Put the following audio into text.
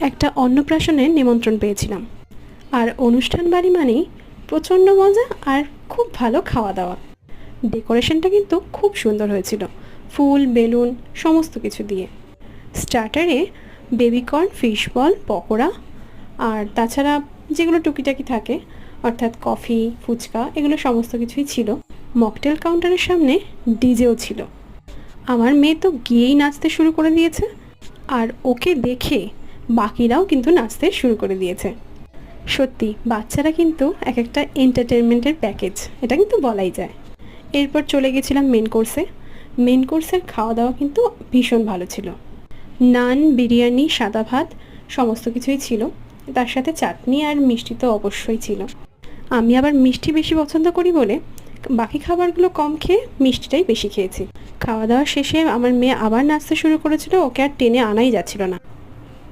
একটা অন্নপ্রাশনের নিমন্ত্রণ পেয়েছিলাম। আর অনুষ্ঠান বাড়ি মানেই প্রচণ্ড মজা আর খুব ভালো খাওয়া দাওয়া। ডেকোরেশনটা কিন্তু খুব সুন্দর হয়েছিল, ফুল, বেলুন, সমস্ত কিছু দিয়ে। স্টার্টারে বেবিকর্ন, ফিশ বল, পকোড়া, আর তাছাড়া যেগুলো টুকিটাকি থাকে অর্থাৎ কফি, ফুচকা, এগুলো সমস্ত কিছুই ছিল। মকটেল কাউন্টারের সামনে ডিজেও ছিল। আমার মেয়ে তো গিয়েই নাচতে শুরু করে দিয়েছে, আর ওকে দেখে বাকিরাও কিন্তু নাচতে শুরু করে দিয়েছে। সত্যি বাচ্চারা কিন্তু এক একটা এন্টারটেনমেন্টের প্যাকেজ, এটা কিন্তু বলাই যায়। এরপর চলে গেছিলাম মেন কোর্সে। মেন কোর্সের খাওয়া দাওয়া কিন্তু ভীষণ ভালো ছিল। নান, বিরিয়ানি, সাদা ভাত, সমস্ত কিছুই ছিল। তার সাথে চাটনি আর মিষ্টি তো অবশ্যই ছিল। আমি আবার মিষ্টি বেশি পছন্দ করি বলে বাকি খাবারগুলো কম খেয়ে মিষ্টিটাই বেশি খেয়েছি। খাওয়া দাওয়া শেষে আমার মেয়ে আবার নাচতে শুরু করেছিল, ওকে আর টেনে আনাই যাচ্ছিল না।